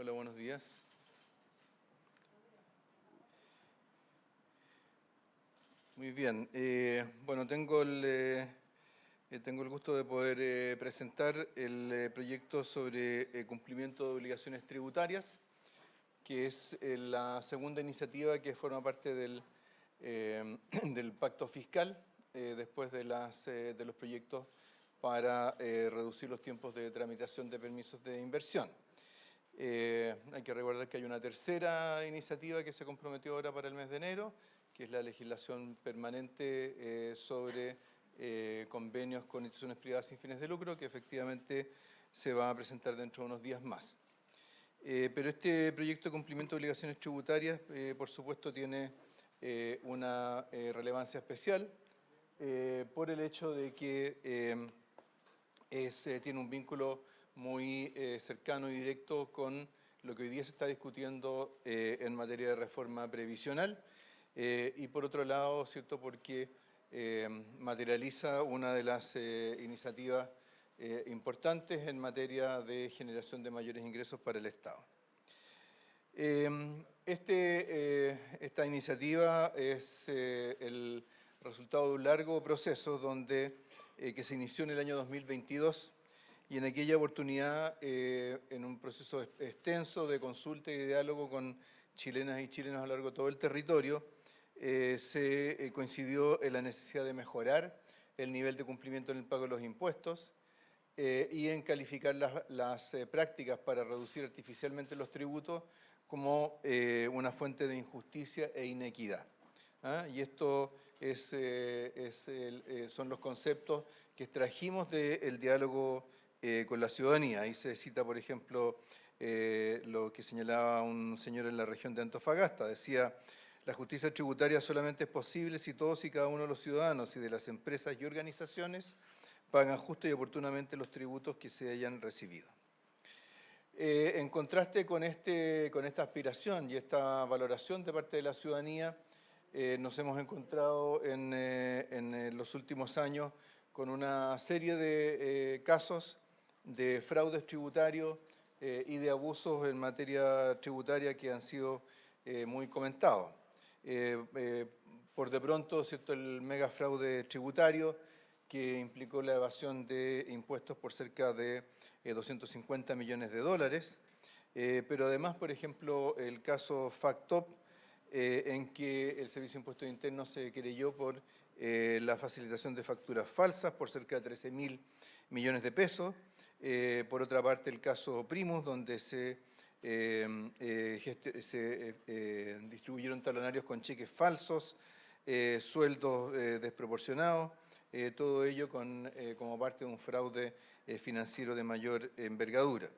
Hola, buenos días. Muy bien. Bueno, tengo el gusto de poder presentar el proyecto sobre cumplimiento de obligaciones tributarias, que es la segunda iniciativa que forma parte del pacto fiscal, después de los proyectos para reducir los tiempos de tramitación de permisos de inversión. Hay que recordar que hay una tercera iniciativa que se comprometió ahora para el mes de enero, que es la legislación permanente sobre convenios con instituciones privadas sin fines de lucro, que efectivamente se va a presentar dentro de unos días más. Pero este proyecto de cumplimiento de obligaciones tributarias, por supuesto, tiene una relevancia especial por el hecho de que tiene un vínculo muy cercano y directo con lo que hoy día se está discutiendo en materia de reforma previsional y por otro lado, ¿cierto?, porque materializa una de las iniciativas importantes en materia de generación de mayores ingresos para el Estado. Esta iniciativa es el resultado de un largo proceso que se inició en el año 2022 y en aquella oportunidad, en un proceso extenso de consulta y de diálogo con chilenas y chilenos a lo largo de todo el territorio, se coincidió en la necesidad de mejorar el nivel de cumplimiento en el pago de los impuestos y en calificar las prácticas para reducir artificialmente los tributos como una fuente de injusticia e inequidad. Y esto son los conceptos que extrajimos del diálogo con la ciudadanía. Ahí se cita, por ejemplo, lo que señalaba un señor en la región de Antofagasta. Decía: la justicia tributaria solamente es posible si todos y cada uno de los ciudadanos y de las empresas y organizaciones pagan justo y oportunamente los tributos que se hayan recibido. En contraste con esta aspiración y esta valoración de parte de la ciudadanía, nos hemos encontrado en los últimos años con una serie de casos de fraudes tributarios y de abusos en materia tributaria que han sido muy comentados. Por de pronto, ¿cierto?, el megafraude tributario que implicó la evasión de impuestos por cerca de 250 millones de dólares, pero además, por ejemplo, el caso FACTOP, en que el Servicio de Impuestos Internos se querelló por la facilitación de facturas falsas por cerca de 13.000 millones de pesos. Por otra parte, el caso Primus, donde se distribuyeron talonarios con cheques falsos, sueldos desproporcionados, todo ello como parte de un fraude financiero de mayor envergadura.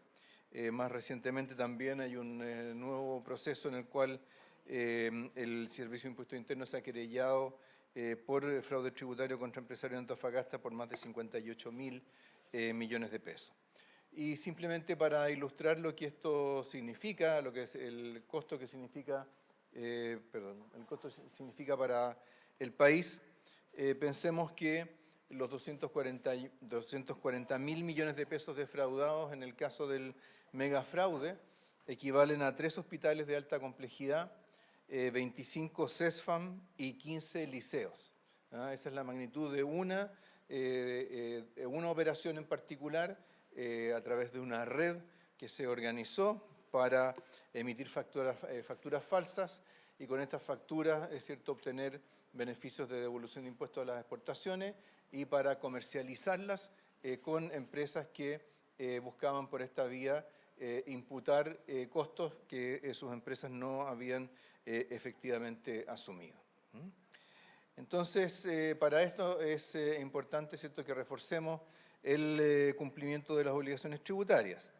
Más recientemente también hay un nuevo proceso en el cual el Servicio de Impuestos Internos se ha querellado por fraude tributario contra empresarios de Antofagasta por más de 58.000 millones de pesos. Y simplemente para ilustrar lo que esto significa, lo que es el costo que significa, para el país, pensemos que los 240.000 millones de pesos defraudados en el caso del megafraude equivalen a 3 hospitales de alta complejidad, 25 CESFAM y 15 liceos. Esa es la magnitud de una operación en particular a través de una red que se organizó para emitir facturas falsas y con estas facturas, es cierto, obtener beneficios de devolución de impuestos a las exportaciones y para comercializarlas con empresas que buscaban por esta vía imputar costos que sus empresas no habían efectivamente asumido. Entonces, para esto es importante, ¿cierto?, que reforcemos el cumplimiento de las obligaciones tributarias.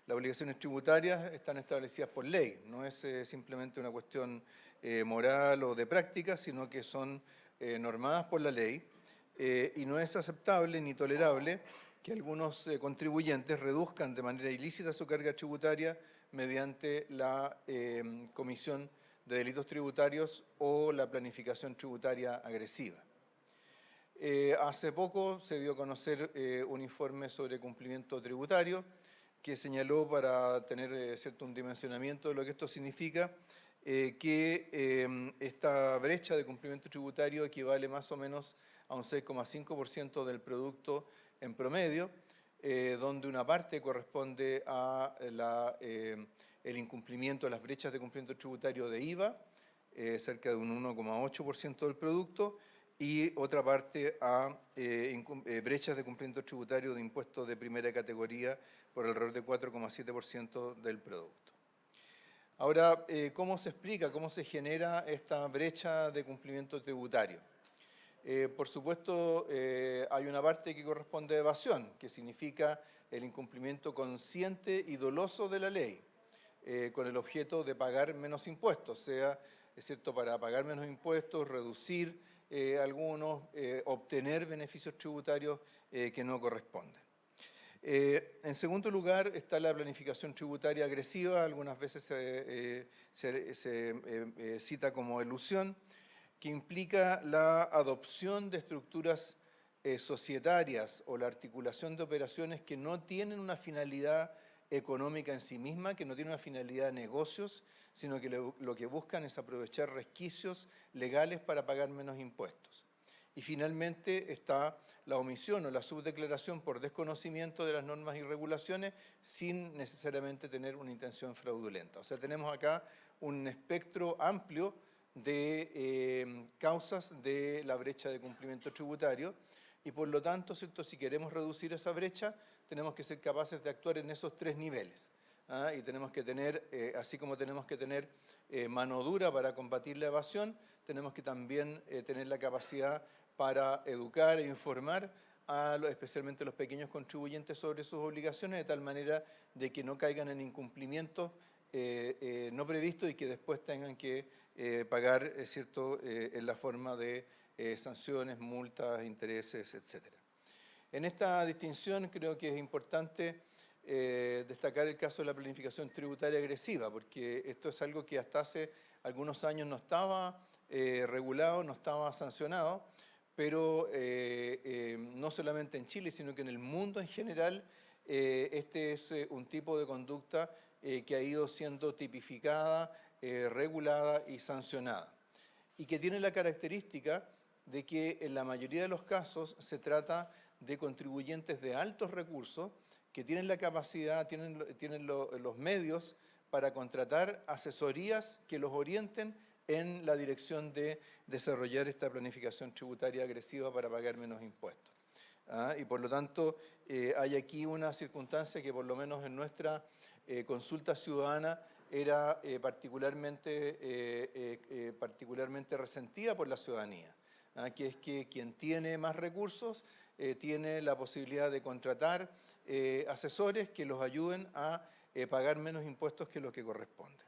Las obligaciones tributarias están establecidas por ley, no es simplemente una cuestión moral o de práctica, sino que son normadas por la ley y no es aceptable ni tolerable que algunos contribuyentes reduzcan de manera ilícita su carga tributaria mediante la comisión de delitos tributarios o la planificación tributaria agresiva. Hace poco se dio a conocer un informe sobre cumplimiento tributario que señaló, para tener cierto un dimensionamiento de lo que esto significa, que esta brecha de cumplimiento tributario equivale más o menos a un 6,5% del producto en promedio, donde una parte corresponde a el incumplimiento de las brechas de cumplimiento tributario de IVA, cerca de un 1,8% del producto, y otra parte a brechas de cumplimiento tributario de impuestos de primera categoría por alrededor de 4,7% del producto. Ahora, ¿cómo se explica, cómo se genera esta brecha de cumplimiento tributario? Por supuesto, hay una parte que corresponde a evasión, que significa el incumplimiento consciente y doloso de la ley, con el objeto de pagar menos impuestos, sea, es cierto, para pagar menos impuestos, reducir algunos, obtener beneficios tributarios que no corresponden. En segundo lugar está la planificación tributaria agresiva, algunas veces se cita como elusión, que implica la adopción de estructuras societarias o la articulación de operaciones que no tienen una finalidad económica en sí misma, que no tienen una finalidad de negocios, sino que lo que buscan es aprovechar resquicios legales para pagar menos impuestos. Y finalmente está la omisión o la subdeclaración por desconocimiento de las normas y regulaciones sin necesariamente tener una intención fraudulenta. O sea, tenemos acá un espectro amplio de causas de la brecha de cumplimiento tributario y por lo tanto, ¿cierto?, si queremos reducir esa brecha, tenemos que ser capaces de actuar en esos tres niveles. Y tenemos que tener, así como tenemos que tener mano dura para combatir la evasión, tenemos que también tener la capacidad para educar e informar especialmente a los pequeños contribuyentes sobre sus obligaciones, de tal manera de que no caigan en incumplimientos no previstos y que después tengan que pagar, ¿cierto?, en la forma de sanciones, multas, intereses, etc. En esta distinción creo que es importante destacar el caso de la planificación tributaria agresiva, porque esto es algo que hasta hace algunos años no estaba regulado, no estaba sancionado, pero no solamente en Chile, sino que en el mundo en general, este es un tipo de conducta que ha ido siendo tipificada, regulada y sancionada, y que tiene la característica de que en la mayoría de los casos se trata de contribuyentes de altos recursos que tienen la capacidad, tienen los medios para contratar asesorías que los orienten en la dirección de desarrollar esta planificación tributaria agresiva para pagar menos impuestos. Y por lo tanto, hay aquí una circunstancia que por lo menos en nuestra consulta ciudadana era particularmente resentida por la ciudadanía, que es que quien tiene más recursos tiene la posibilidad de contratar asesores que los ayuden a pagar menos impuestos que lo que corresponde.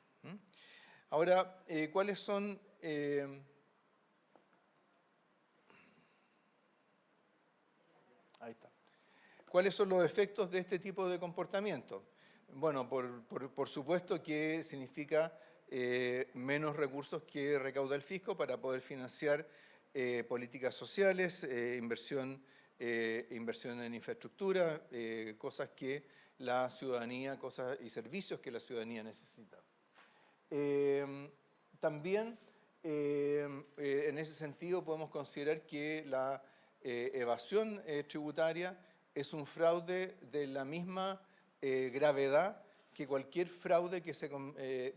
Ahora, ¿cuáles son ahí está. ¿Cuáles son los efectos de este tipo de comportamiento? Bueno, por supuesto que significa menos recursos que recauda el fisco para poder financiar políticas sociales, inversión en infraestructura, cosas que la ciudadanía, cosas y servicios que la ciudadanía necesita. También, en ese sentido, podemos considerar que la evasión tributaria es un fraude de la misma gravedad que cualquier fraude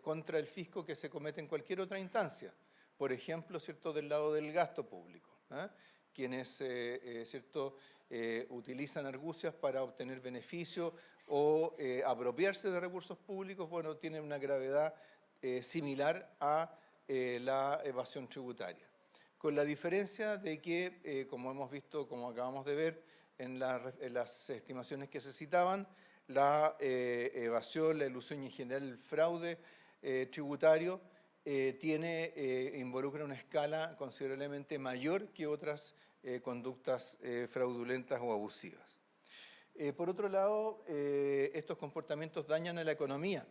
contra el fisco que se comete en cualquier otra instancia. Por ejemplo, ¿cierto?, del lado del gasto público. Quienes ¿cierto?, utilizan argucias para obtener beneficios o apropiarse de recursos públicos, bueno, tienen una gravedad similar a la evasión tributaria. Con la diferencia de que, como hemos visto, como acabamos de ver en las estimaciones que se citaban, la evasión, la elusión y en general el fraude tributario involucra una escala considerablemente mayor que otras conductas fraudulentas o abusivas. Por otro lado, estos comportamientos dañan a la economía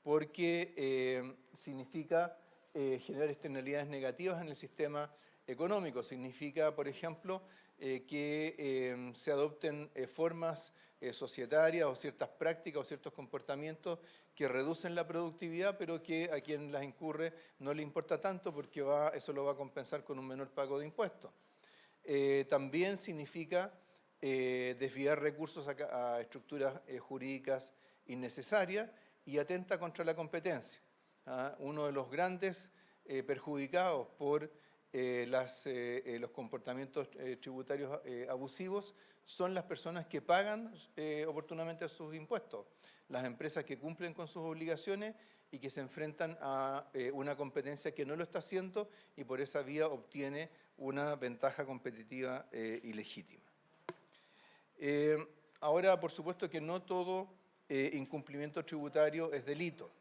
porque significa generar externalidades negativas en el sistema económico. Significa, por ejemplo, que se adopten formas societarias o ciertas prácticas o ciertos comportamientos que reducen la productividad, pero que a quien las incurre no le importa tanto porque eso lo va a compensar con un menor pago de impuestos. También significa desviar recursos a estructuras jurídicas innecesarias y atenta contra la competencia. Uno de los grandes perjudicados por los comportamientos tributarios abusivos son las personas que pagan oportunamente sus impuestos, las empresas que cumplen con sus obligaciones y que se enfrentan a una competencia que no lo está haciendo y por esa vía obtiene una ventaja competitiva ilegítima. Ahora, por supuesto que no todo incumplimiento tributario es delito.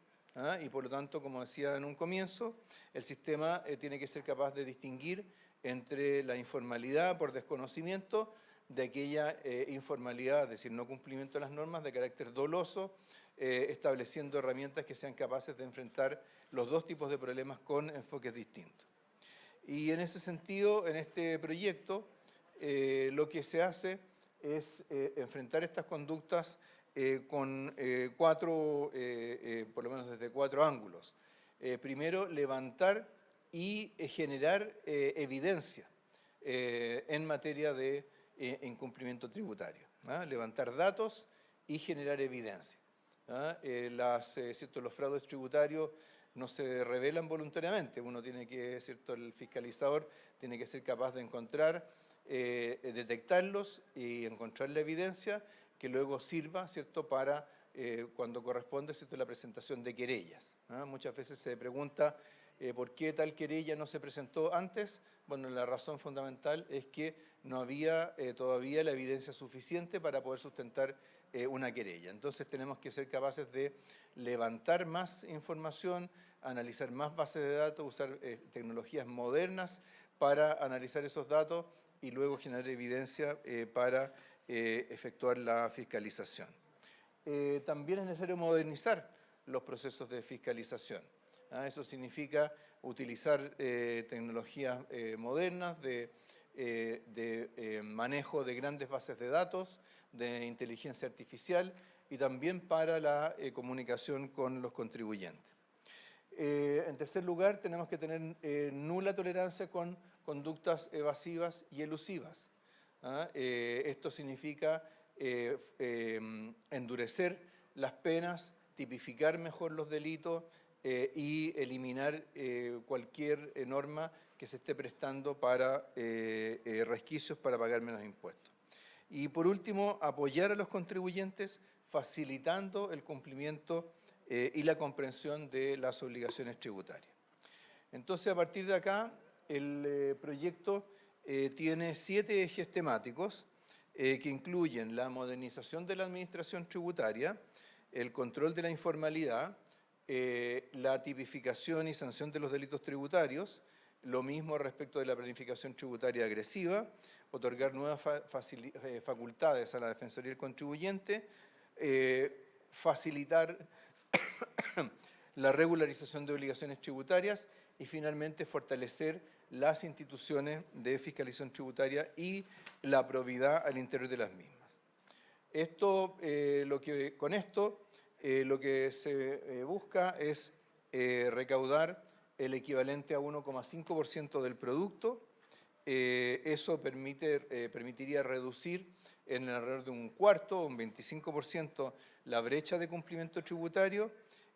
Y por lo tanto, como decía en un comienzo, el sistema tiene que ser capaz de distinguir entre la informalidad por desconocimiento de aquella informalidad, es decir, no cumplimiento de las normas de carácter doloso, estableciendo herramientas que sean capaces de enfrentar los dos tipos de problemas con enfoques distintos. Y en ese sentido, en este proyecto, lo que se hace es enfrentar estas conductas con por lo menos desde cuatro ángulos. Primero, levantar y generar evidencia en materia de incumplimiento tributario. Levantar datos y generar evidencia. Los fraudes tributarios no se revelan voluntariamente. Uno tiene que, el fiscalizador tiene que ser capaz de encontrar, detectarlos y encontrar la evidencia que luego sirva, para cuando corresponde, la presentación de querellas. Muchas veces se pregunta por qué tal querella no se presentó antes. Bueno, la razón fundamental es que no había todavía la evidencia suficiente para poder sustentar una querella. Entonces tenemos que ser capaces de levantar más información, analizar más bases de datos, usar tecnologías modernas para analizar esos datos y luego generar evidencia para efectuar la fiscalización. También es necesario modernizar los procesos de fiscalización. Eso significa utilizar tecnologías modernas de manejo de grandes bases de datos, de inteligencia artificial y también para la comunicación con los contribuyentes. En tercer lugar, tenemos que tener nula tolerancia con conductas evasivas y elusivas. Esto significa endurecer las penas, tipificar mejor los delitos y eliminar cualquier norma que se esté prestando para resquicios para pagar menos impuestos. Y por último, apoyar a los contribuyentes facilitando el cumplimiento y la comprensión de las obligaciones tributarias. Entonces, a partir de acá, el proyecto tiene 7 ejes temáticos que incluyen la modernización de la administración tributaria, el control de la informalidad, la tipificación y sanción de los delitos tributarios, lo mismo respecto de la planificación tributaria agresiva, otorgar nuevas facultades a la Defensoría del Contribuyente, facilitar la regularización de obligaciones tributarias y finalmente fortalecer las instituciones de fiscalización tributaria y la probidad al interior de las mismas. Con esto lo que se busca es recaudar el equivalente a 1,5% del producto. Eso permitiría reducir en alrededor de un cuarto, un 25%, la brecha de cumplimiento tributario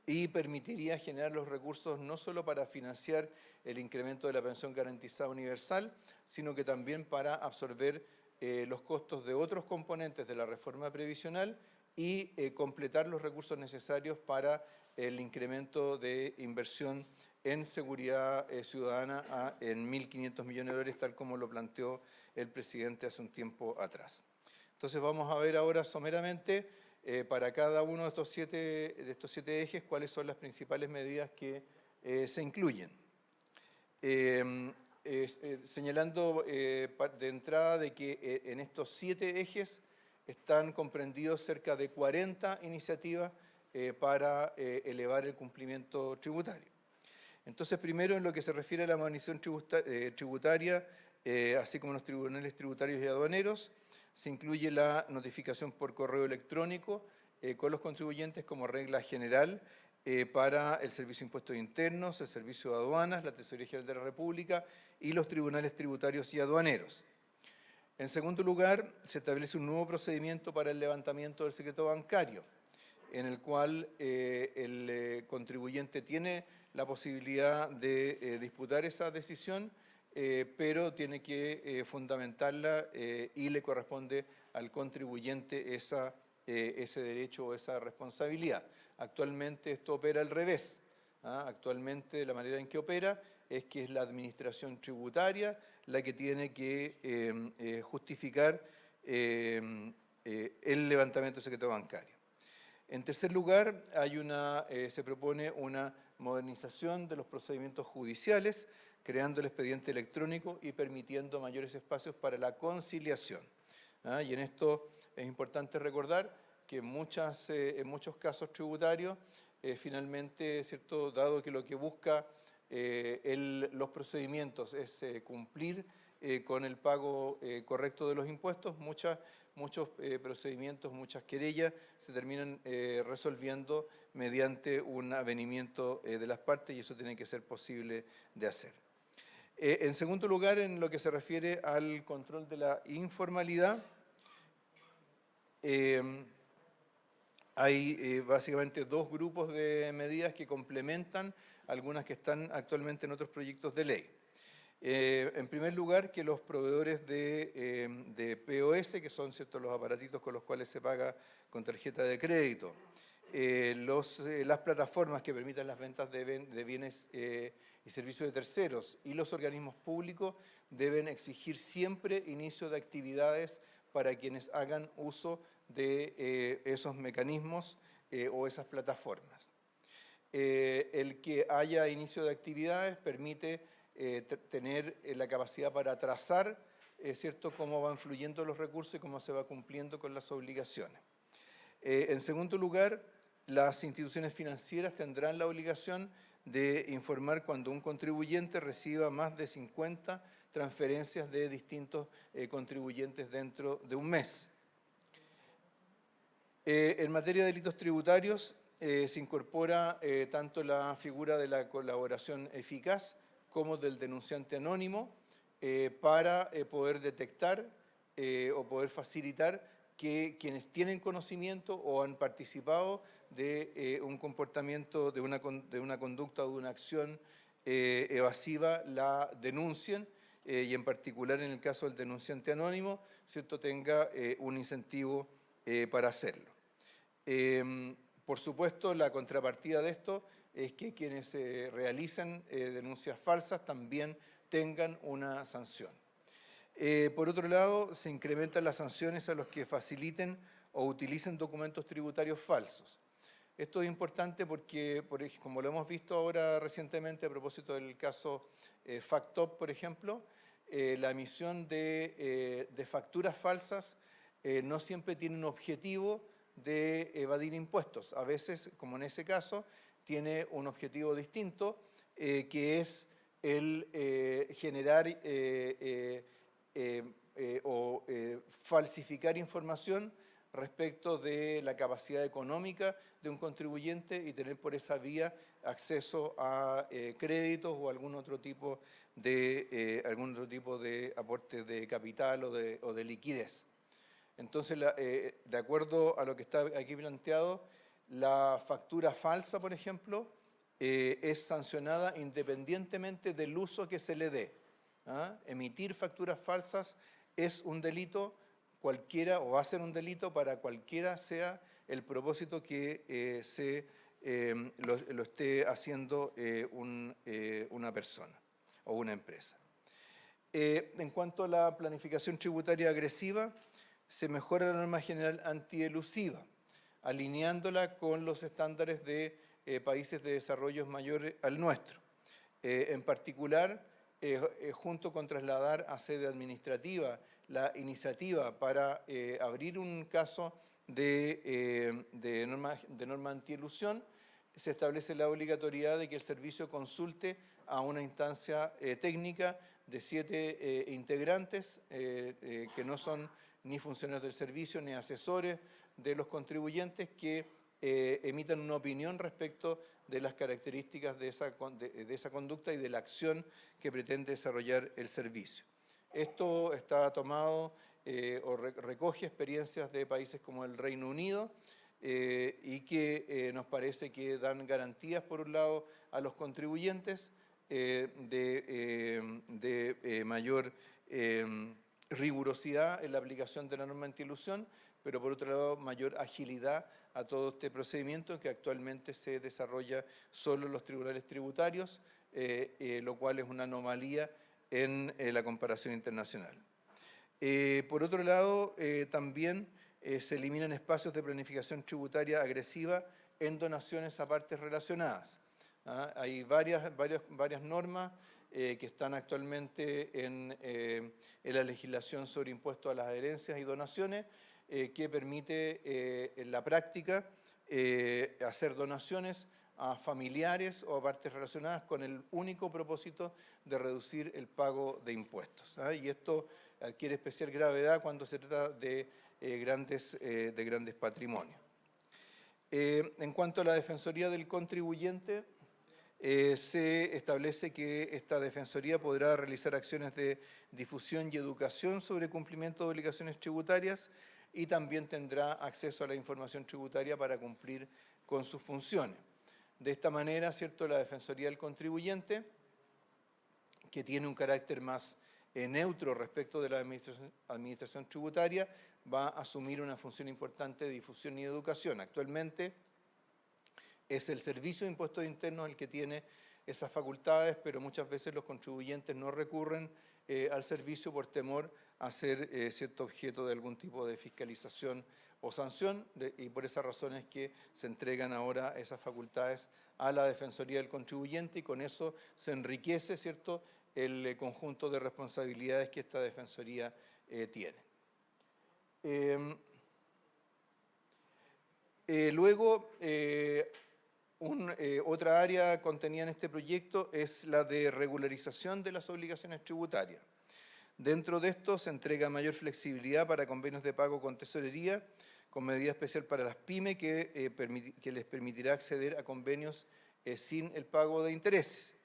y permitiría generar los recursos no solo para financiar el incremento de la pensión garantizada universal, sino que también para absorber los costos de otros componentes de la reforma previsional y completar los recursos necesarios para el incremento de inversión en seguridad ciudadana en 1.500 millones de dólares, tal como lo planteó el presidente hace un tiempo atrás. Entonces vamos a ver ahora someramente para cada uno de estos siete ejes cuáles son las principales medidas que se incluyen. Señalando de entrada de que en estos 7 ejes están comprendidos cerca de 40 iniciativas para elevar el cumplimiento tributario. Entonces, primero, en lo que se refiere a la modernización tributaria, así como los tribunales tributarios y aduaneros, se incluye la notificación por correo electrónico con los contribuyentes como regla general para el Servicio de Impuestos Internos, el Servicio de Aduanas, la Tesorería General de la República y los tribunales tributarios y aduaneros. En segundo lugar, se establece un nuevo procedimiento para el levantamiento del secreto bancario, en el cual el contribuyente tiene la posibilidad de disputar esa decisión, pero tiene que fundamentarla y le corresponde al contribuyente ese derecho o esa responsabilidad. Actualmente esto opera al revés. Actualmente la manera en que opera es que es la administración tributaria la que tiene que justificar el levantamiento del secreto bancario. En tercer lugar, se propone una modernización de los procedimientos judiciales, creando el expediente electrónico y permitiendo mayores espacios para la conciliación. Y en esto es importante recordar que en muchos casos tributarios, finalmente, ¿cierto?, dado que lo que busca los procedimientos es cumplir con el pago correcto de los impuestos, muchos procedimientos, muchas querellas se terminan resolviendo mediante un avenimiento de las partes y eso tiene que ser posible de hacer. En segundo lugar, en lo que se refiere al control de la informalidad, hay básicamente dos grupos de medidas que complementan algunas que están actualmente en otros proyectos de ley. En primer lugar, que los proveedores de POS, que son ¿cierto?, los aparatitos con los cuales se paga con tarjeta de crédito, las plataformas que permitan las ventas de bienes y servicios de terceros y los organismos públicos deben exigir siempre inicio de actividades para quienes hagan uso de esos mecanismos o esas plataformas. El que haya inicio de actividades permite tener la capacidad para trazar ¿cierto?, cómo van fluyendo los recursos y cómo se va cumpliendo con las obligaciones. En segundo lugar, las instituciones financieras tendrán la obligación de informar cuando un contribuyente reciba más de 50 transferencias de distintos contribuyentes dentro de un mes. En materia de delitos tributarios, se incorpora tanto la figura de la colaboración eficaz como del denunciante anónimo para poder detectar o poder facilitar que quienes tienen conocimiento o han participado de un comportamiento, de una conducta o de una acción evasiva, la denuncien y en particular en el caso del denunciante anónimo, ¿cierto?, tenga un incentivo para hacerlo. Por supuesto, la contrapartida de esto es que quienes realicen denuncias falsas también tengan una sanción. Por otro lado, se incrementan las sanciones a los que faciliten o utilicen documentos tributarios falsos. Esto es importante porque, como lo hemos visto ahora recientemente a propósito del caso FactTop, por ejemplo, la emisión de facturas falsas no siempre tiene un objetivo de evadir impuestos. A veces, como en ese caso, tiene un objetivo distinto, que es el generar o falsificar información respecto de la capacidad económica de un contribuyente y tener por esa vía acceso a créditos o algún otro tipo de aporte de capital o de liquidez. Entonces, de acuerdo a lo que está aquí planteado, la factura falsa, por ejemplo, es sancionada independientemente del uso que se le dé. Emitir facturas falsas es un delito cualquiera o va a ser un delito para cualquiera sea el propósito que lo esté haciendo una persona o una empresa. En cuanto a la planificación tributaria agresiva, se mejora la norma general antielusiva, alineándola con los estándares de países de desarrollo mayores al nuestro. En particular, junto con trasladar a sede administrativa la iniciativa para abrir un caso de norma antielusión, se establece la obligatoriedad de que el servicio consulte a una instancia técnica de 7 integrantes que no son ni funcionarios del servicio, ni asesores de los contribuyentes que emitan una opinión respecto de las características de esa conducta y de la acción que pretende desarrollar el servicio. Esto está tomado o recoge experiencias de países como el Reino Unido y que nos parece que dan garantías, por un lado, a los contribuyentes de mayor rigurosidad en la aplicación de la norma antielusión, pero por otro lado mayor agilidad a todo este procedimiento que actualmente se desarrolla solo en los tribunales tributarios, lo cual es una anomalía en la comparación internacional. Por otro lado, también se eliminan espacios de planificación tributaria agresiva en donaciones a partes relacionadas. Hay varias normas que están actualmente en la legislación sobre impuestos a las herencias y donaciones que permite en la práctica hacer donaciones a familiares o a partes relacionadas con el único propósito de reducir el pago de impuestos. Y esto adquiere especial gravedad cuando se trata de grandes patrimonios. En cuanto a la Defensoría del Contribuyente, se establece que esta Defensoría podrá realizar acciones de difusión y educación sobre cumplimiento de obligaciones tributarias y también tendrá acceso a la información tributaria para cumplir con sus funciones. De esta manera, ¿cierto?, la Defensoría del Contribuyente, que tiene un carácter más neutro respecto de la administración tributaria, va a asumir una función importante de difusión y educación. Actualmente es el Servicio de Impuestos Internos el que tiene esas facultades, pero muchas veces los contribuyentes no recurren al servicio por temor a ser cierto objeto de algún tipo de fiscalización o sanción, y por esa razón es que se entregan ahora esas facultades a la Defensoría del Contribuyente y con eso se enriquece, ¿cierto?, el conjunto de responsabilidades que esta Defensoría tiene. Luego, otra área contenida en este proyecto es la de regularización de las obligaciones tributarias. Dentro de esto se entrega mayor flexibilidad para convenios de pago con tesorería, con medida especial para las pymes que les permitirá acceder a convenios sin el pago de intereses.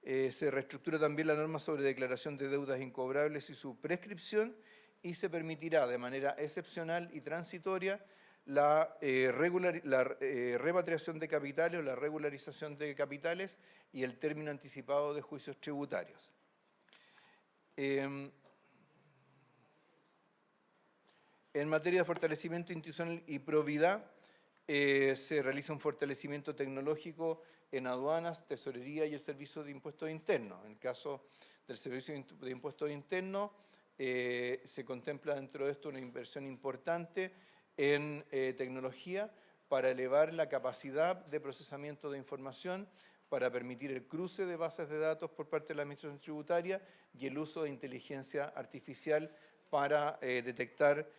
Se reestructura también la norma sobre declaración de deudas incobrables y su prescripción y se permitirá de manera excepcional y transitoria la repatriación de capitales o la regularización de capitales y el término anticipado de juicios tributarios. En materia de fortalecimiento institucional y probidad, se realiza un fortalecimiento tecnológico en aduanas, tesorería y el Servicio de Impuestos Internos. En el caso del Servicio de Impuestos Internos, se contempla dentro de esto una inversión importante en tecnología para elevar la capacidad de procesamiento de información, para permitir el cruce de bases de datos por parte de la Administración Tributaria y el uso de inteligencia artificial para detectar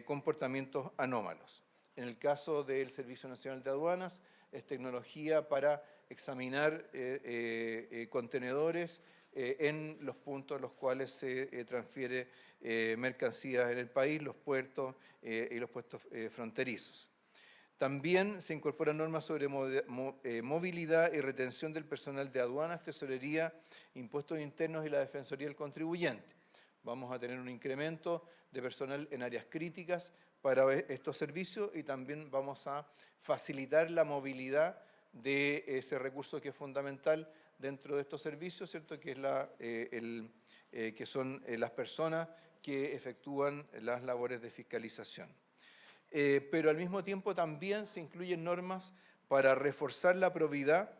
comportamientos anómalos. En el caso del Servicio Nacional de Aduanas, es tecnología para examinar contenedores en los puntos en los cuales se transfiere mercancías en el país, los puertos y los puestos fronterizos. También se incorporan normas sobre movilidad y retención del personal de aduanas, tesorería, impuestos internos y la Defensoría del Contribuyente. Vamos a tener un incremento de personal en áreas críticas para estos servicios y también vamos a facilitar la movilidad de ese recurso que es fundamental dentro de estos servicios, ¿cierto?, que es que son las personas que efectúan las labores de fiscalización. Pero al mismo tiempo también se incluyen normas para reforzar la probidad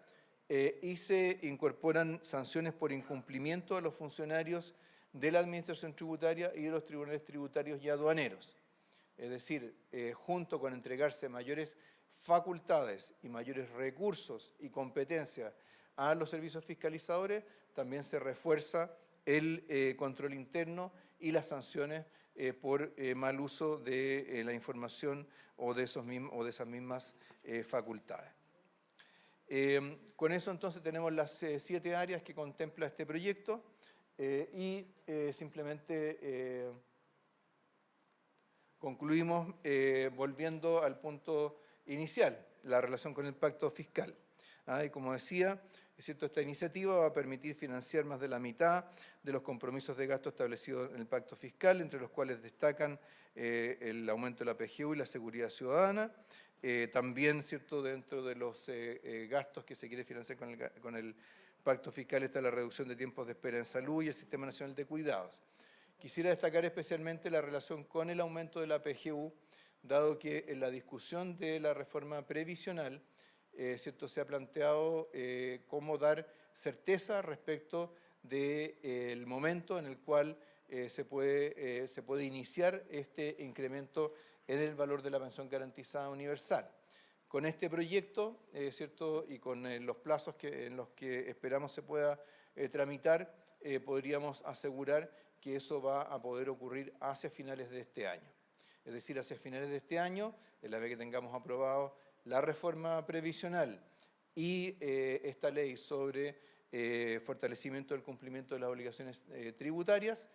y se incorporan sanciones por incumplimiento a los funcionarios de la Administración Tributaria y de los tribunales tributarios y aduaneros. Es decir, junto con entregarse mayores facultades y mayores recursos y competencias a los servicios fiscalizadores, también se refuerza el control interno y las sanciones por mal uso de la información o de esas mismas facultades. Con eso entonces tenemos las 7 áreas que contempla este proyecto y simplemente concluimos volviendo al punto inicial, la relación con el pacto fiscal. Y como decía, es cierto, esta iniciativa va a permitir financiar más de la mitad de los compromisos de gasto establecidos en el pacto fiscal, entre los cuales destacan el aumento de la PGU y la seguridad ciudadana. También, cierto, dentro de los gastos que se quiere financiar con el pacto fiscal está la reducción de tiempos de espera en salud y el Sistema Nacional de Cuidados. Quisiera destacar especialmente la relación con el aumento de la PGU, dado que en la discusión de la reforma previsional, ¿cierto?, se ha planteado cómo dar certeza respecto del momento en el cual se puede iniciar este incremento en el valor de la pensión garantizada universal. Con este proyecto, ¿cierto?, y con los plazos en los que esperamos se pueda tramitar, podríamos asegurar que eso va a poder ocurrir hacia finales de este año. Es decir, hacia finales de este año, en la vez que tengamos aprobado la reforma previsional y esta ley sobre fortalecimiento del cumplimiento de las obligaciones tributarias,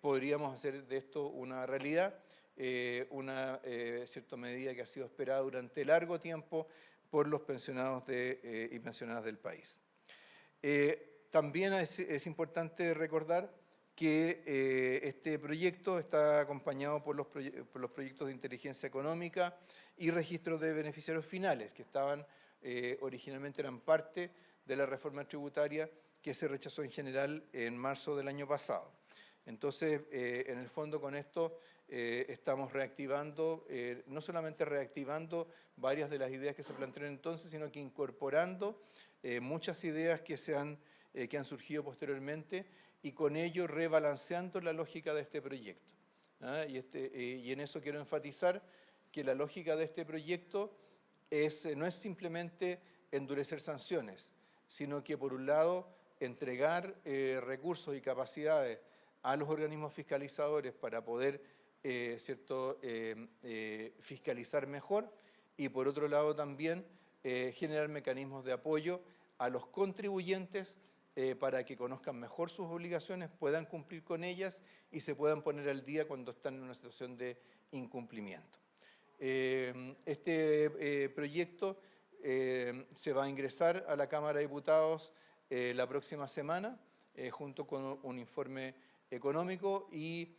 podríamos hacer de esto una realidad, una cierta medida que ha sido esperada durante largo tiempo por los pensionados y pensionadas del país. También es importante recordar que este proyecto está acompañado por los proyectos de inteligencia económica y registros de beneficiarios finales, que originalmente eran parte de la reforma tributaria que se rechazó en general en marzo del año pasado. Entonces, en el fondo con esto estamos reactivando, no solamente reactivando varias de las ideas que se plantearon entonces, sino que incorporando muchas ideas que han surgido posteriormente y con ello rebalanceando la lógica de este proyecto. Y en eso quiero enfatizar que la lógica de este proyecto no es simplemente endurecer sanciones, sino que por un lado entregar recursos y capacidades a los organismos fiscalizadores para poder fiscalizar mejor y por otro lado también generar mecanismos de apoyo a los contribuyentes para que conozcan mejor sus obligaciones, puedan cumplir con ellas y se puedan poner al día cuando están en una situación de incumplimiento. Este proyecto se va a ingresar a la Cámara de Diputados la próxima semana, junto con un informe económico y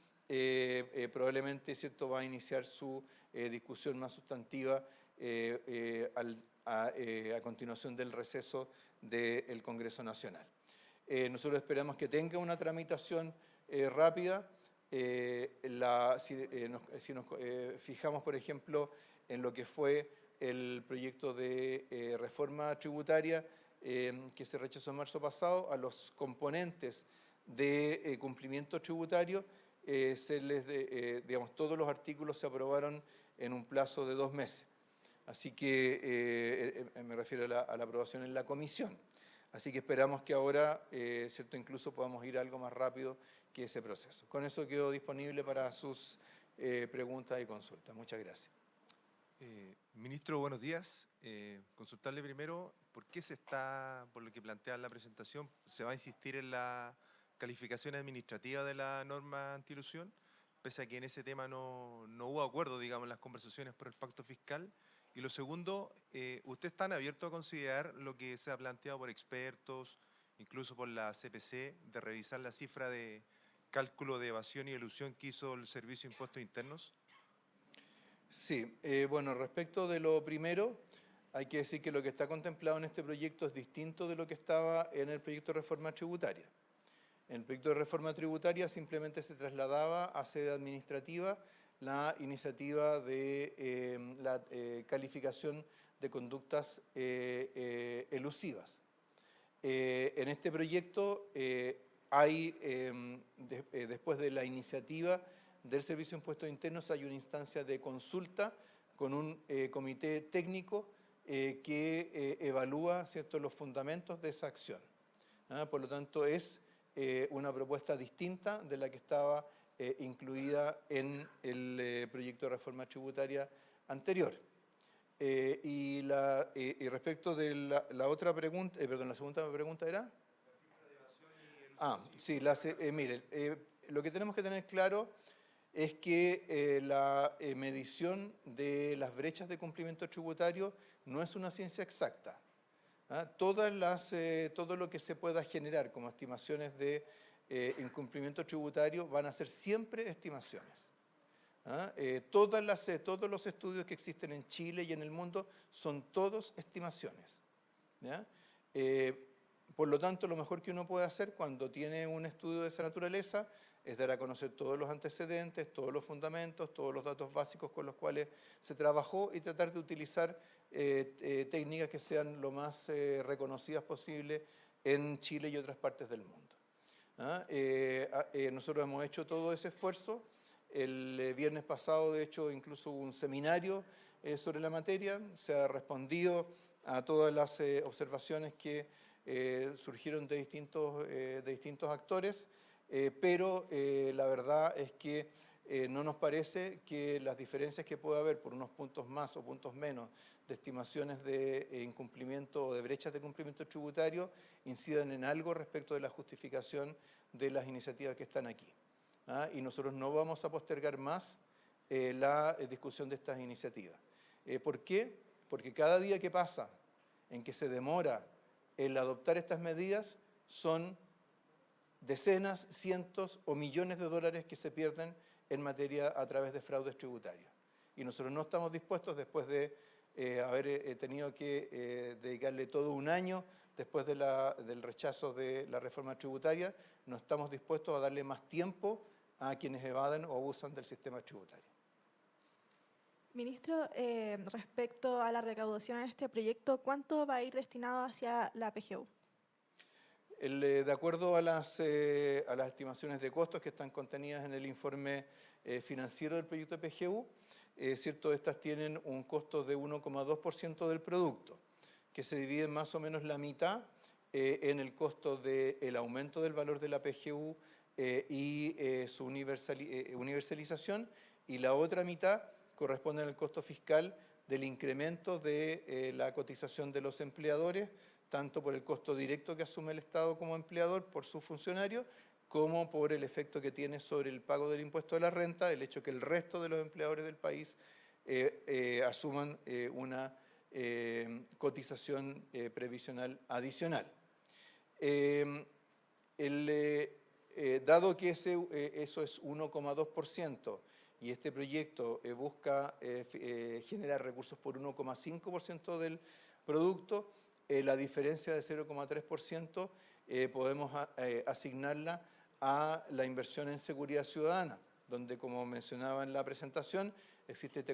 probablemente, ¿cierto?, va a iniciar su discusión más sustantiva a continuación del receso del Congreso Nacional. Nosotros esperamos que tenga una tramitación rápida. Si nos fijamos, por ejemplo, en lo que fue el proyecto de reforma tributaria que se rechazó en marzo pasado, a los componentes de cumplimiento tributario, digamos, todos los artículos se aprobaron en un plazo de 2 meses. Así que me refiero a la aprobación en la comisión. Así que esperamos que ahora, ¿cierto?, incluso podamos ir algo más rápido que ese proceso. Con eso quedo disponible para sus preguntas y consultas. Muchas gracias. Ministro, buenos días. Consultarle primero, ¿por qué por lo que plantea en la presentación, se va a insistir en la calificación administrativa de la norma antielusión, pese a que en ese tema no hubo acuerdo, digamos, en las conversaciones por el pacto fiscal? Y lo segundo, ¿ustedes están abiertos a considerar lo que se ha planteado por expertos, incluso por la CPC, de revisar la cifra de cálculo de evasión y elusión que hizo el Servicio de Impuestos Internos? Sí, bueno, respecto de lo primero, hay que decir que lo que está contemplado en este proyecto es distinto de lo que estaba en el proyecto de reforma tributaria. En el proyecto de reforma tributaria simplemente se trasladaba a sede administrativa la iniciativa de la calificación de conductas elusivas. En este proyecto después de la iniciativa del Servicio de Impuestos Internos, hay una instancia de consulta con un comité técnico que evalúa, ¿cierto?, los fundamentos de esa acción. Por lo tanto, es una propuesta distinta de la que estaba incluida en el proyecto de reforma tributaria anterior. Y respecto de la otra pregunta, perdón, la segunda pregunta era... Sí, mire, lo que tenemos que tener claro es que la medición de las brechas de cumplimiento tributario no es una ciencia exacta. Todo lo que se pueda generar como estimaciones de incumplimiento tributario van a ser siempre estimaciones. Todos los estudios que existen en Chile y en el mundo son todos estimaciones. ¿Ya? Por lo tanto, lo mejor que uno puede hacer cuando tiene un estudio de esa naturaleza es dar a conocer todos los antecedentes, todos los fundamentos, todos los datos básicos con los cuales se trabajó y tratar de utilizar técnicas que sean lo más reconocidas posible en Chile y otras partes del mundo. Nosotros hemos hecho todo ese esfuerzo. El viernes pasado, de hecho, incluso hubo un seminario sobre la materia. Se ha respondido a todas las observaciones que surgieron de distintos actores, pero la verdad es que no nos parece que las diferencias que pueda haber por unos puntos más o puntos menos de estimaciones de incumplimiento o de brechas de cumplimiento tributario incidan en algo respecto de la justificación de las iniciativas que están aquí. Y nosotros no vamos a postergar más la discusión de estas iniciativas. ¿Por qué? Porque cada día que pasa en que se demora el adoptar estas medidas son decenas, cientos o millones de dólares que se pierden en materia a través de fraudes tributarios. Y nosotros no estamos dispuestos, después de haber tenido que dedicarle todo un año después del rechazo de la reforma tributaria, no estamos dispuestos a darle más tiempo a quienes evaden o abusan del sistema tributario. Ministro, respecto a la recaudación en este proyecto, ¿cuánto va a ir destinado hacia la PGU? De acuerdo a las estimaciones de costos que están contenidas en el informe financiero del proyecto de PGU, ¿cierto? Estas tienen un costo de 1,2% del producto, que se divide más o menos la mitad en el costo del aumento del valor de la PGU y su universalización, y la otra mitad corresponde al costo fiscal del incremento de la cotización de los empleadores, tanto por el costo directo que asume el Estado como empleador por sus funcionarios, como por el efecto que tiene sobre el pago del impuesto de la renta, el hecho que el resto de los empleadores del país asuman una cotización previsional adicional. Dado que eso es 1,2% y este proyecto busca generar recursos por 1,5% del producto, la diferencia de 0,3% podemos asignarla a la inversión en seguridad ciudadana, donde, como mencionaba en la presentación, existe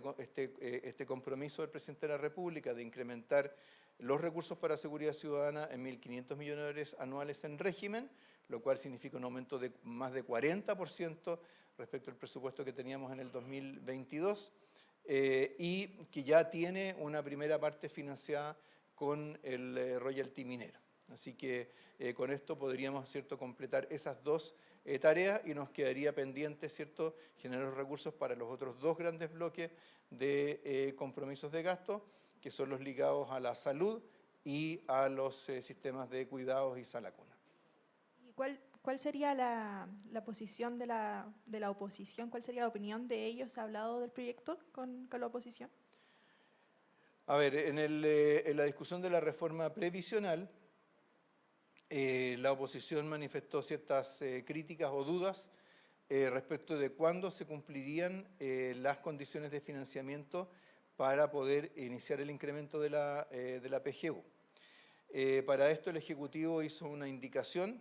este compromiso del presidente de la República de incrementar los recursos para seguridad ciudadana en 1.500 millones de dólares anuales en régimen, lo cual significa un aumento de más de 40% respecto al presupuesto que teníamos en el 2022, y que ya tiene una primera parte financiada con el royalty minero. Así que con esto podríamos, ¿cierto?, completar esas dos tareas y nos quedaría pendiente, ¿cierto?, generar los recursos para los otros dos grandes bloques de compromisos de gasto, que son los ligados a la salud y a los sistemas de cuidados y sala cuna. ¿Y cuál sería la posición de la oposición? ¿Cuál sería la opinión de ellos? ¿Se ha hablado del proyecto con la oposición? A ver, en la discusión de la reforma previsional, la oposición manifestó ciertas críticas o dudas respecto de cuándo se cumplirían las condiciones de financiamiento para poder iniciar el incremento de la PGU. Para esto el Ejecutivo hizo una indicación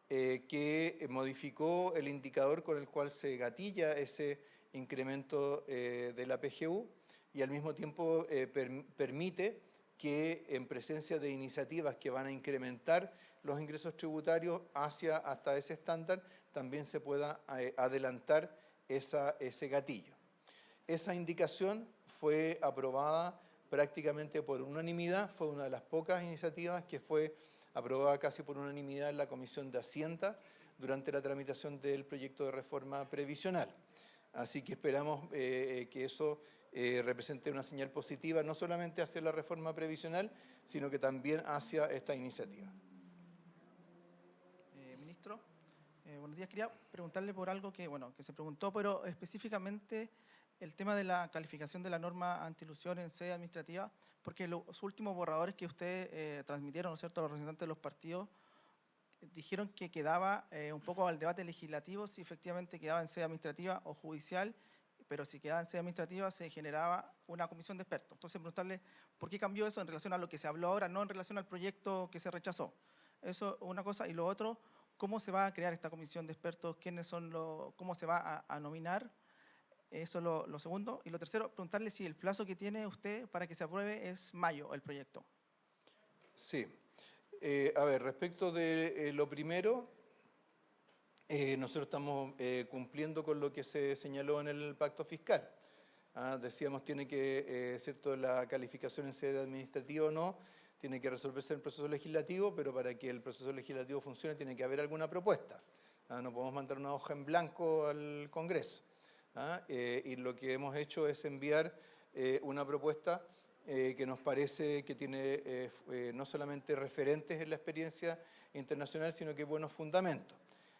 que modificó el indicador con el cual se gatilla ese incremento de la PGU y al mismo tiempo permite que en presencia de iniciativas que van a incrementar los ingresos tributarios hasta ese estándar, también se pueda adelantar ese gatillo. Esa indicación fue aprobada prácticamente por unanimidad, fue una de las pocas iniciativas que fue aprobada casi por unanimidad en la Comisión de Hacienda durante la tramitación del proyecto de reforma previsional. Así que esperamos que eso represente una señal positiva, no solamente hacia la reforma previsional, sino que también hacia esta iniciativa. Ministro, Buenos días. Quería preguntarle por algo que, bueno, que se preguntó, pero específicamente el tema de la calificación de la norma antiilusión en sede administrativa, porque los últimos borradores que ustedes transmitieron, ¿no es cierto?, a los representantes de los partidos, dijeron que quedaba un poco al debate legislativo si efectivamente quedaba en sede administrativa o judicial, pero si quedaba en sede administrativa se generaba una comisión de expertos. Entonces, preguntarle por qué cambió eso en relación a lo que se habló ahora, no en relación al proyecto que se rechazó. Eso es una cosa. Y lo otro, ¿cómo se va a crear esta comisión de expertos? ¿Quiénes son cómo se va a nominar? Eso es lo segundo. Y lo tercero, preguntarle si el plazo que tiene usted para que se apruebe es mayo el proyecto. Sí. A ver, respecto de lo primero, nosotros estamos cumpliendo con lo que se señaló en el pacto fiscal. Decíamos, tiene que, ¿cierto?, la calificación en sede administrativa o no, tiene que resolverse en el proceso legislativo, pero para que el proceso legislativo funcione tiene que haber alguna propuesta. No podemos mandar una hoja en blanco al Congreso. Y lo que hemos hecho es enviar una propuesta que nos parece que tiene no solamente referentes en la experiencia internacional, sino que buenos fundamentos.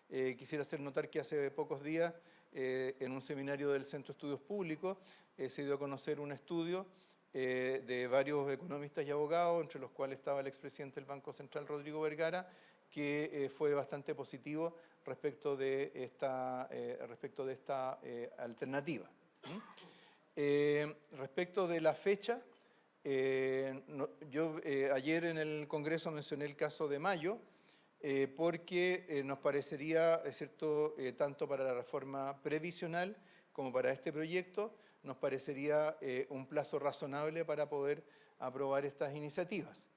Quisiera hacer notar que hace pocos días, en un seminario del Centro de Estudios Públicos, se dio a conocer un estudio de varios economistas y abogados, entre los cuales estaba el expresidente del Banco Central, Rodrigo Vergara, que fue bastante positivo respecto de esta alternativa. Respecto de la fecha, yo ayer en el Congreso mencioné el caso de mayo, porque nos parecería, ¿cierto?, tanto para la reforma previsional como para este proyecto, nos parecería un plazo razonable para poder aprobar estas iniciativas.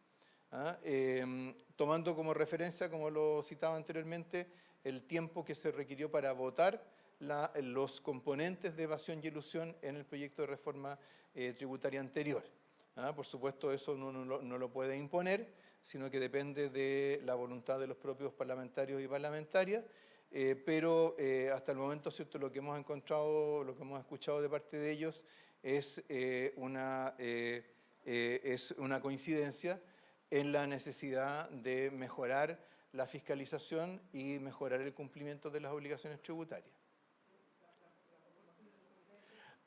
Tomando como referencia, como lo citaba anteriormente, el tiempo que se requirió para votar los componentes de evasión y elusión en el proyecto de reforma tributaria anterior. Por supuesto, eso no lo puede imponer, sino que depende de la voluntad de los propios parlamentarios y parlamentarias, pero hasta el momento, ¿cierto?, lo que hemos encontrado, lo que hemos escuchado de parte de ellos es una coincidencia en la necesidad de mejorar la fiscalización y mejorar el cumplimiento de las obligaciones tributarias.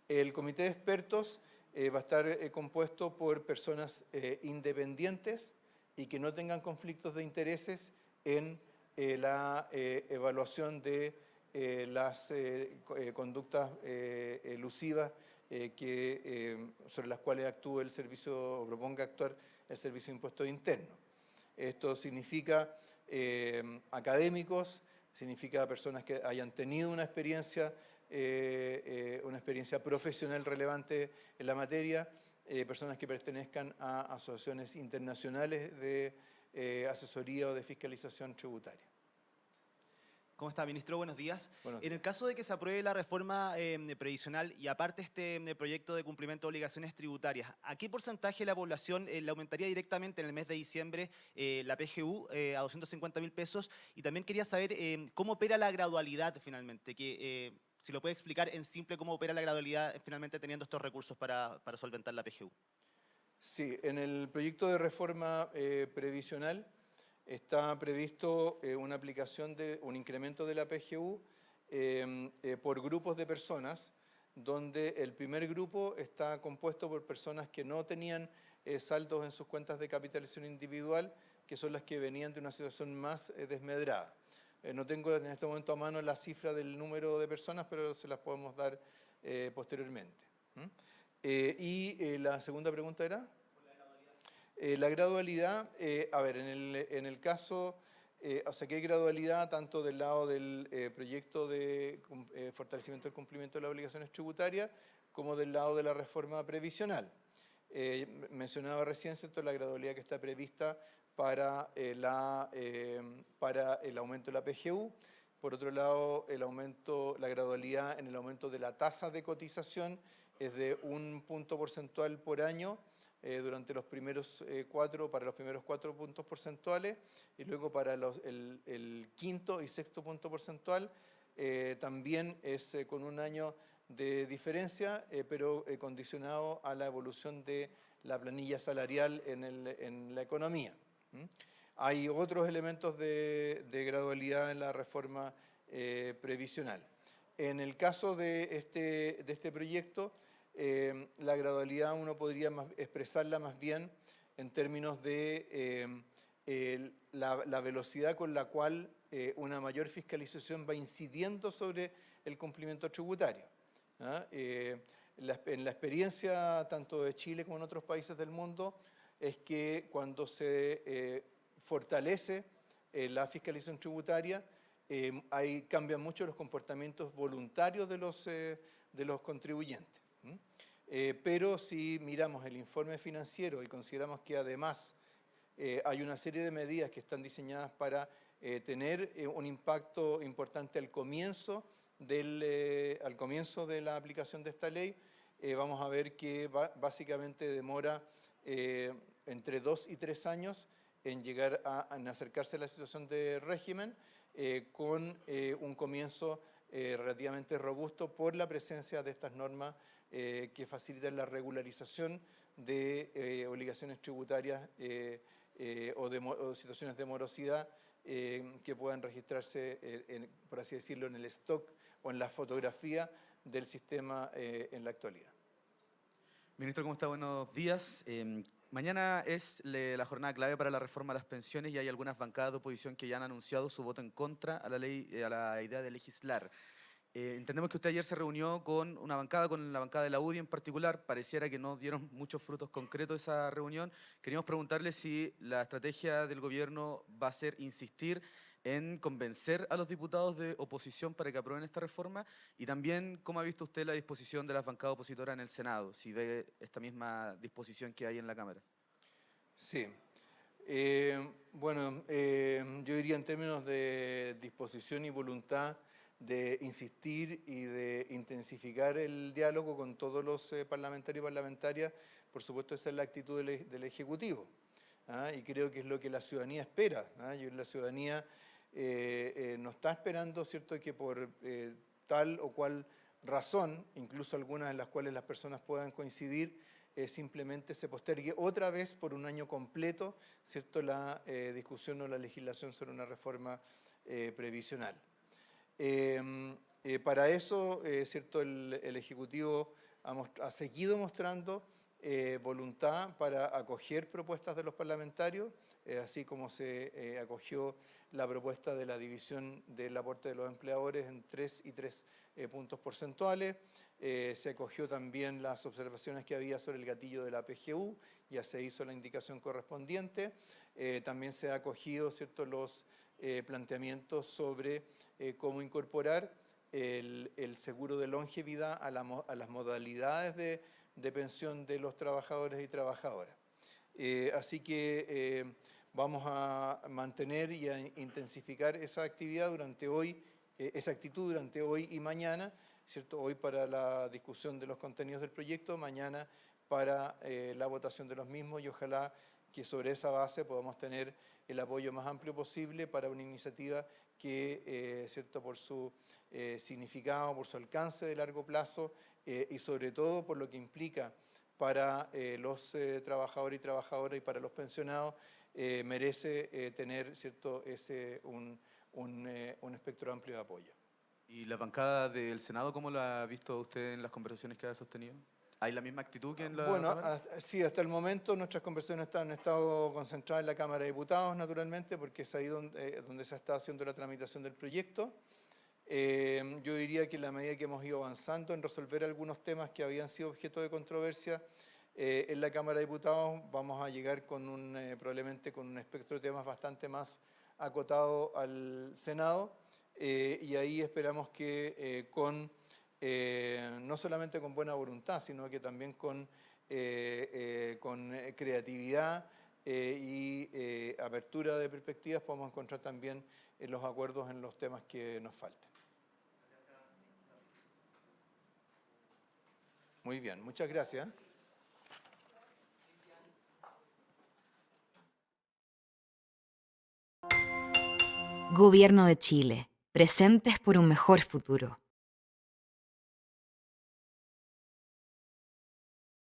El comité de expertos va a estar compuesto por personas independientes y que no tengan conflictos de intereses en la evaluación de las conductas elusivas sobre las cuales actúe el servicio o proponga actuar el Servicio de Impuestos Internos. Esto significa académicos, significa personas que hayan tenido una experiencia profesional relevante en la materia, personas que pertenezcan a asociaciones internacionales de asesoría o de fiscalización tributaria. ¿Cómo está, ministro? Buenos días. Buenos En días. el caso de que se apruebe la reforma previsional y aparte este proyecto de cumplimiento de obligaciones tributarias, ¿a qué porcentaje la población le aumentaría directamente en el mes de diciembre la PGU a 250.000 pesos? Y también quería saber cómo opera la gradualidad finalmente, si lo puede explicar en simple cómo opera la gradualidad finalmente teniendo estos recursos para solventar la PGU. Sí, en el proyecto de reforma previsional está previsto una aplicación de un incremento de la PGU por grupos de personas, donde el primer grupo está compuesto por personas que no tenían saldos en sus cuentas de capitalización individual, que son las que venían de una situación más desmedrada. No tengo en este momento a mano la cifra del número de personas, pero se las podemos dar posteriormente. Y la segunda pregunta era... La gradualidad, a ver, en el caso, o sea que hay gradualidad tanto del lado del proyecto de fortalecimiento del cumplimiento de las obligaciones tributarias como del lado de la reforma previsional. Mencionaba recién, ¿cierto?, la gradualidad que está prevista para el aumento de la PGU. Por otro lado, la gradualidad en el aumento de la tasa de cotización es de 1 punto porcentual por año, durante los primeros para los primeros 4 puntos porcentuales, y luego para el quinto y sexto punto porcentual también es con un año de diferencia, pero condicionado a la evolución de la planilla salarial en la economía. Hay otros elementos de gradualidad en la reforma previsional. En el caso de este proyecto, la gradualidad uno podría expresarla más bien en términos de la velocidad con la cual una mayor fiscalización va incidiendo sobre el cumplimiento tributario. ¿Ah? En la experiencia tanto de Chile como en otros países del mundo es que cuando se fortalece la fiscalización tributaria, cambian mucho los comportamientos voluntarios de los contribuyentes. Pero si miramos el informe financiero y consideramos que además hay una serie de medidas que están diseñadas para tener un impacto importante al comienzo de la aplicación de esta ley, vamos a ver que básicamente demora entre 2 y 3 años en llegar en acercarse a la situación de régimen, con un comienzo relativamente robusto por la presencia de estas normas que facilitan la regularización de obligaciones tributarias o situaciones de morosidad que puedan registrarse, por así decirlo, en el stock o en la fotografía del sistema en la actualidad. Ministro, ¿cómo está? Buenos días. Mañana es la jornada clave para la reforma a las pensiones y hay algunas bancadas de oposición que ya han anunciado su voto en contra a la idea de legislar. Entendemos que usted ayer se reunió con la bancada de la UDI en particular. Pareciera que no dieron muchos frutos concretos esa reunión. Queríamos preguntarle si la estrategia del gobierno va a ser insistir en convencer a los diputados de oposición para que aprueben esta reforma, y también cómo ha visto usted la disposición de las bancadas opositoras en el Senado, si ve esta misma disposición que hay en la Cámara. Sí. Bueno, yo diría en términos de disposición y voluntad de insistir y de intensificar el diálogo con todos los parlamentarios y parlamentarias, por supuesto esa es la actitud del Ejecutivo. Y creo que es lo que la ciudadanía espera. La ciudadanía no está esperando, ¿cierto?, que por tal o cual razón, incluso algunas en las cuales las personas puedan coincidir, simplemente se postergue otra vez por un año completo, ¿cierto?, la discusión o la legislación sobre una reforma previsional. Para eso, ¿cierto?, el Ejecutivo ha seguido mostrando voluntad para acoger propuestas de los parlamentarios, así como se acogió la propuesta de la división del aporte de los empleadores en 3 y 3 puntos porcentuales. Se acogió también las observaciones que había sobre el gatillo de la PGU, ya se hizo la indicación correspondiente. También se ha acogido, ¿cierto?, los planteamientos sobre cómo incorporar el seguro de longevidad a las modalidades de pensión de los trabajadores y trabajadoras. Así que vamos a mantener y a intensificar esa actividad durante hoy, esa actitud durante hoy y mañana, ¿cierto? Hoy para la discusión de los contenidos del proyecto, mañana para la votación de los mismos, y ojalá que sobre esa base podamos tener el apoyo más amplio posible para una iniciativa que, ¿cierto?, por su significado, por su alcance de largo plazo y sobre todo por lo que implica para los trabajadores y trabajadoras y para los pensionados, merece tener, ¿cierto?, un espectro amplio de apoyo. ¿Y la bancada del Senado cómo la ha visto usted en las conversaciones que ha sostenido? ¿Hay la misma actitud que en la Cámara? Sí, hasta el momento nuestras conversaciones han estado concentradas en la Cámara de Diputados, naturalmente, porque es ahí donde se está haciendo la tramitación del proyecto. Yo diría que en la medida que hemos ido avanzando en resolver algunos temas que habían sido objeto de controversia en la Cámara de Diputados, vamos a llegar con probablemente con un espectro de temas bastante más acotado al Senado, y ahí esperamos que no solamente con buena voluntad, sino que también con creatividad y apertura de perspectivas podamos encontrar también los acuerdos en los temas que nos falten. Muy bien, muchas gracias. Gobierno de Chile, presentes por un mejor futuro.